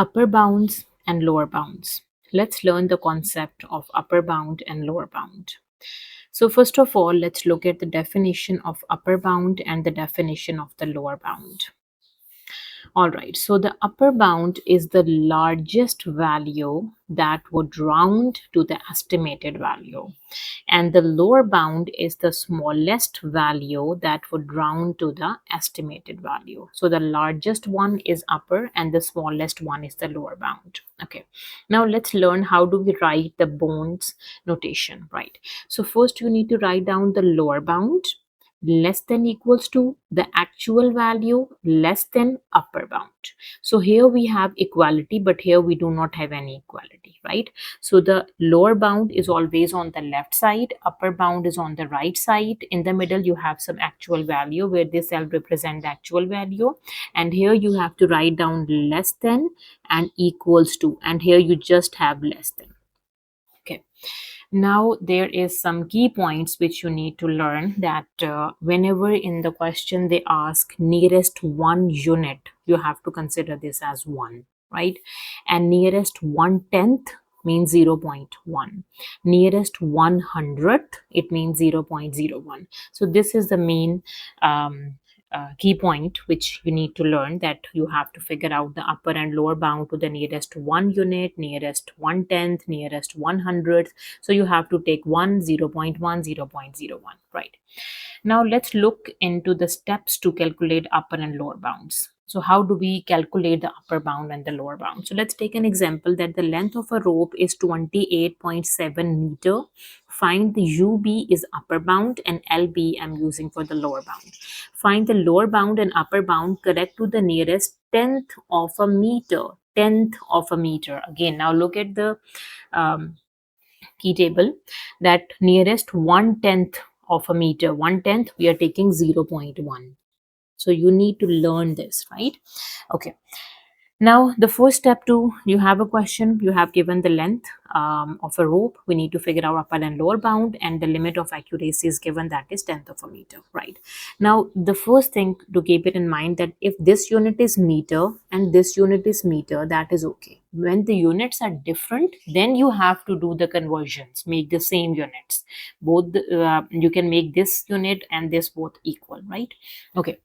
Upper bounds and lower bounds. Let's learn the concept of upper bound and lower bound. So first of all, let's look at the definition of upper bound and the definition of the lower bound. All right, so the upper bound is the largest value that would round to the estimated value, and the lower bound is the smallest value that would round to the estimated value. So the largest one is upper and the smallest one is the lower bound. Okay, now let's learn how do we write the bounds notation, right? So first you need to write down the lower bound less than equals to the actual value less than upper bound. So here we have equality, but here we do not have any equality, right? So the lower bound is always on the left side, upper bound is on the right side. In the middle you have some actual value where this cell represent the actual value, and here you have to write down less than and equals to, and here you just have less than. Okay, now there is some key points which you need to learn, that whenever in the question they ask nearest one unit, you have to consider this as 1, right? And nearest 1/10 means 0.1. Nearest 100th, it means 0.01. So this is the main key point which you need to learn, that you have to figure out the upper and lower bound to the nearest 1 unit, nearest 1/10, nearest 100th. So you have to take 1, 0.1, 0.01, right? Now let's look into the steps to calculate upper and lower bounds. So how do we calculate the upper bound and the lower bound? So let's take an example that the length of a rope is 28.7 meter. Find the UB is upper bound and LB I'm using for the lower bound. Find the lower bound and upper bound correct to the nearest tenth of a meter. Tenth of a meter. Again, now look at the key table, that nearest 1/10 of a meter. 1/10 we are taking 0.1. So you need to learn this, right? Okay, now the first step to, you have a question, you have given the length of a rope, we need to figure out upper and lower bound, and the limit of accuracy is given, that is tenth of a meter, right? Now the first thing to keep it in mind, that if this unit is meter and this unit is meter, that is okay. When the units are different, then you have to do the conversions, make the same units. Both you can make this unit and this both equal, right? Okay,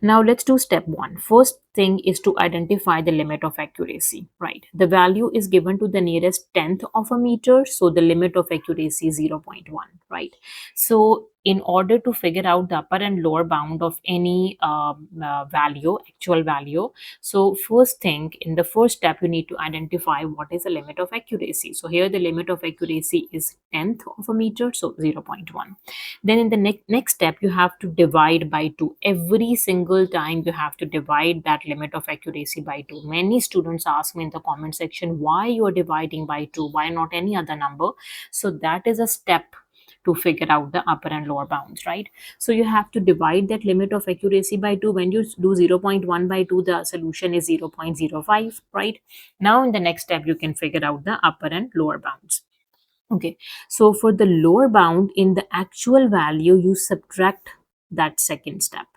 now let's do step 1. First thing is to identify the limit of accuracy, right? The value is given to the nearest tenth of a meter, so the limit of accuracy is 0.1, right? So in order to figure out the upper and lower bound of any value, actual value, so first thing, in the first step you need to identify what is the limit of accuracy. So here the limit of accuracy is tenth of a meter, so 0.1. Then in the next step you have to divide by 2. Every single time you have to divide that limit of accuracy by 2. Many students ask me in the comment section, why you are dividing by 2, why not any other number? So that is a step to figure out the upper and lower bounds, right? So you have to divide that limit of accuracy by 2. When you do 0.1 by 2, the solution is 0.05, right? Now in the next step you can figure out the upper and lower bounds. Okay, so for the lower bound, in the actual value you subtract that second step,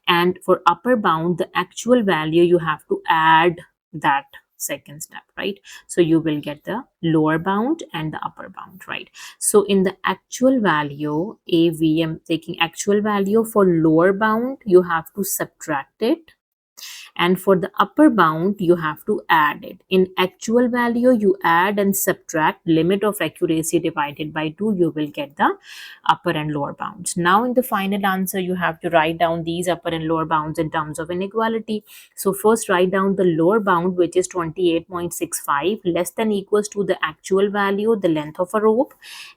and for upper bound the actual value you have to add that second step, right? So you will get the lower bound and the upper bound, right? So in the actual value, AVM taking actual value, for lower bound you have to subtract it, and for the upper bound you have to add it. In actual value you add and subtract limit of accuracy divided by 2, you will get the upper and lower bounds. Now in the final answer you have to write down these upper and lower bounds in terms of inequality. So first write down the lower bound, which is 28.65, less than equals to the actual value, the length of a rope,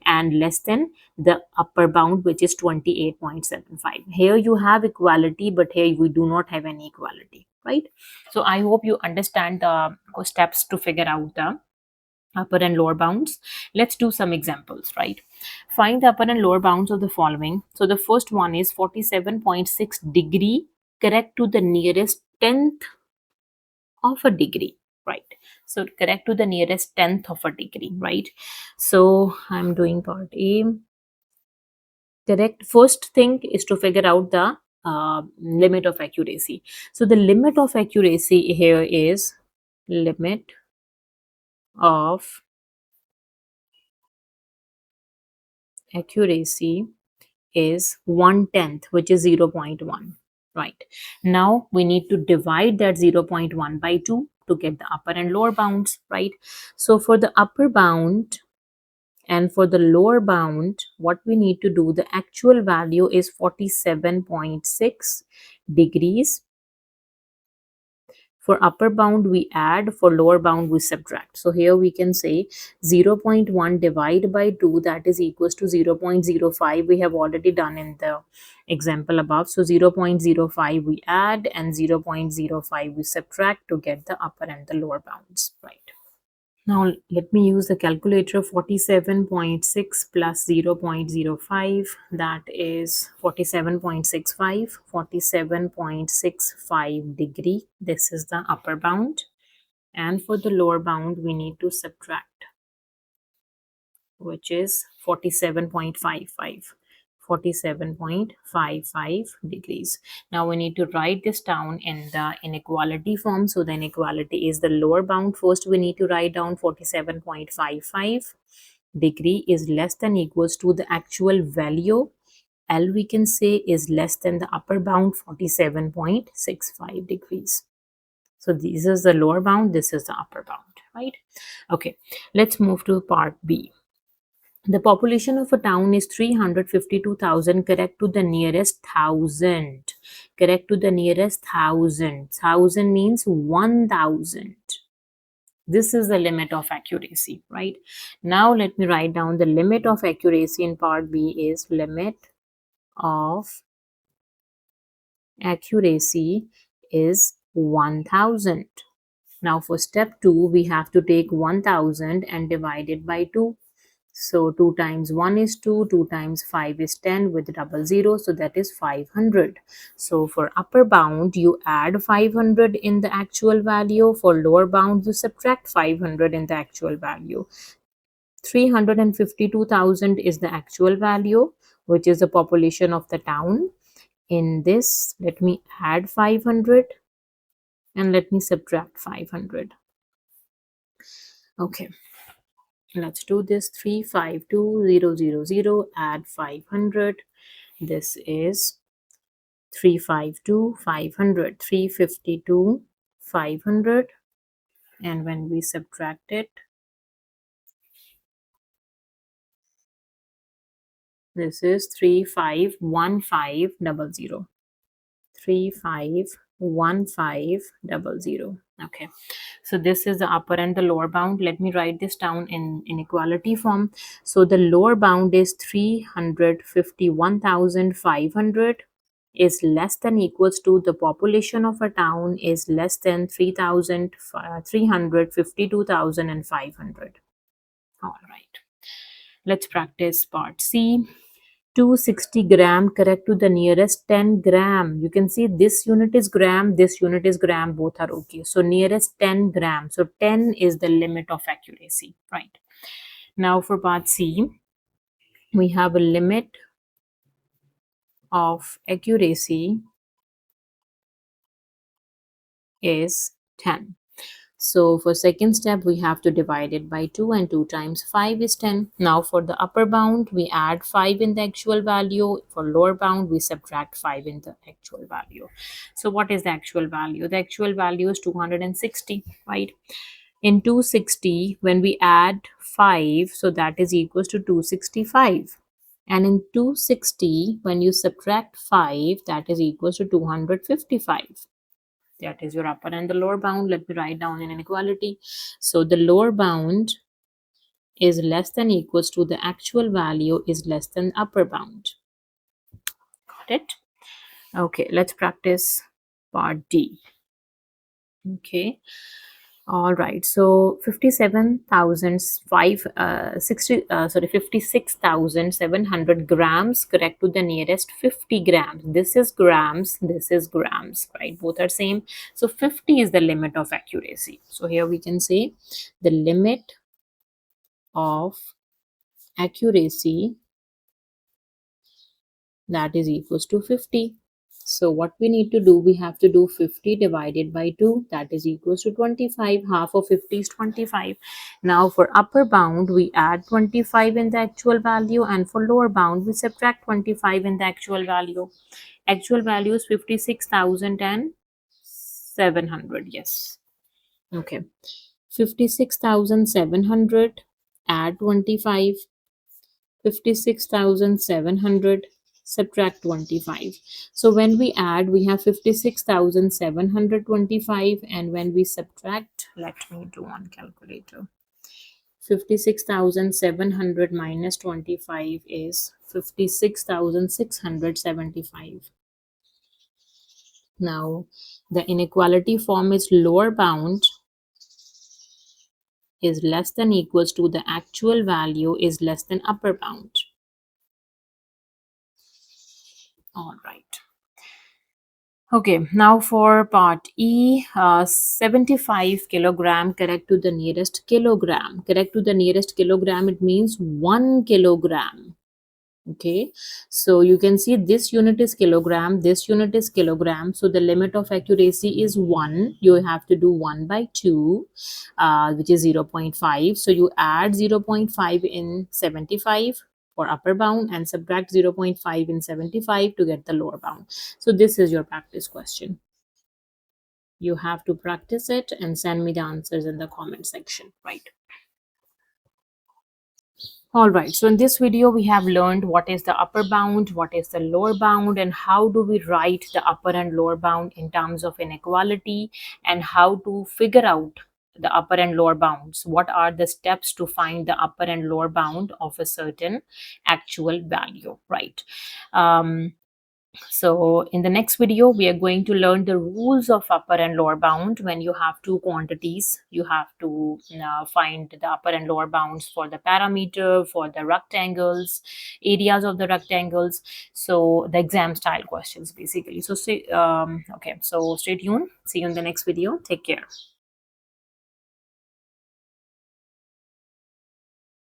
and less than the upper bound, which is 28.75. Here you have equality, but here we do not have any equality, right? So I hope you understand the steps to figure out the upper and lower bounds. Let's do some examples, right? Find the upper and lower bounds of the following. So the first one is 47.6 degree correct to the nearest tenth of a degree, right? So correct to the nearest tenth of a degree, right? So I'm doing part A. Correct. First thing is to figure out the limit of accuracy. So the limit of accuracy here is limit of accuracy is 1/10, which is 0.1. Right. Now we need to divide that 0.1 by 2 to get the upper and lower bounds. Right. So for the upper bound and for the lower bound, what we need to do, the actual value is 47.6 degrees. For upper bound, we add, for lower bound, we subtract. So here we can say 0.1 divided by 2, that is equals to 0.05. We have already done in the example above. So 0.05 we add and 0.05 we subtract to get the upper and the lower bounds. Right. Now let me use the calculator. 47.6 plus 0.05, that is 47.65. 47.65 degree. This is the upper bound. And for the lower bound, we need to subtract, which is 47.55. 47.55 degrees. Now we need to write this down in the inequality form. So the inequality is the lower bound. First we need to write down 47.55 degree is less than equals to the actual value. L we can say is less than the upper bound 47.65 degrees. So this is the lower bound, this is the upper bound, right? Okay, let's move to part B. The population of a town is 352,000. Correct to the nearest thousand. Correct to the nearest thousand. Thousand means 1,000. This is the limit of accuracy, right? Now let me write down the limit of accuracy in part B is limit of accuracy is 1,000. Now for step 2, we have to take 1,000 and divide it by 2. So 2 times 1 is 2, 2 times 5 is 10 with double zero, so that is 500. So for upper bound, you add 500 in the actual value. For lower bound, you subtract 500 in the actual value. 352,000 is the actual value, which is the population of the town. In this, let me add 500 and let me subtract 500. Okay. Let's do this. 352,000, add 500. This is 352, 500, 352, 500. And when we subtract it, this is 351500. 351500. Okay, so this is the upper and the lower bound. Let me write this down in inequality form. So the lower bound is 351,500 is less than equals to the population of a town is less than 352,500. All right, let's practice part C. 260 gram, correct to the nearest 10 gram. You can see this unit is gram, this unit is gram, both are okay. So nearest 10 gram. So 10 is the limit of accuracy, right? Now for part C, we have a limit of accuracy is 10. So for second step, we have to divide it by 2 and 2 times 5 is 10. Now for the upper bound, we add 5 in the actual value. For lower bound, we subtract 5 in the actual value. So what is the actual value? The actual value is 260, right? In 260, when we add 5, so that is equals to 265. And in 260, when you subtract 5, that is equals to 255. That is your upper and the lower bound. Let me write down in inequality. So the lower bound is less than equals to the actual value is less than upper bound. Got it? Okay, let's practice part D. Okay. All right, so 56,700 grams, correct to the nearest 50 grams. This is grams, right? Both are same. So 50 is the limit of accuracy. So here we can say the limit of accuracy, that is equals to 50. So what we need to do, we have to do 50 divided by 2, that is equals to 25. Half of 50 is 25. Now for upper bound, we add 25 in the actual value, and for lower bound, we subtract 25 in the actual value. Actual value is 56,700. Yes. Okay. 56,700, add 25, 56,700, subtract 25. So when we add, we have 56,725, and when we subtract, let me do on calculator. 56,700 minus 25 is 56,675. Now the inequality form is lower bound is less than equals to the actual value is less than upper bound. All right. Okay, now for part E, 75 kilogram, correct to the nearest kilogram. Correct to the nearest kilogram, it means 1 kilogram. Okay, so you can see this unit is kilogram, this unit is kilogram. So the limit of accuracy is 1. You have to do 1 by 2, which is 0.5. So you add 0.5 in 75 for upper bound and subtract 0.5 in 75 to get the lower bound. So this is your practice question. You have to practice it and send me the answers in the comment section, right? All right, so in this video, we have learned what is the upper bound, what is the lower bound, and how do we write the upper and lower bound in terms of inequality, and how to figure out the upper and lower bounds. What are the steps to find the upper and lower bound of a certain actual value, right? So in the next video, we are going to learn the rules of upper and lower bound. When you have two quantities, you have to find the upper and lower bounds for the parameter, for the rectangles, areas of the rectangles. So the exam style questions basically. So okay, so stay tuned. See you in the next video. Take care.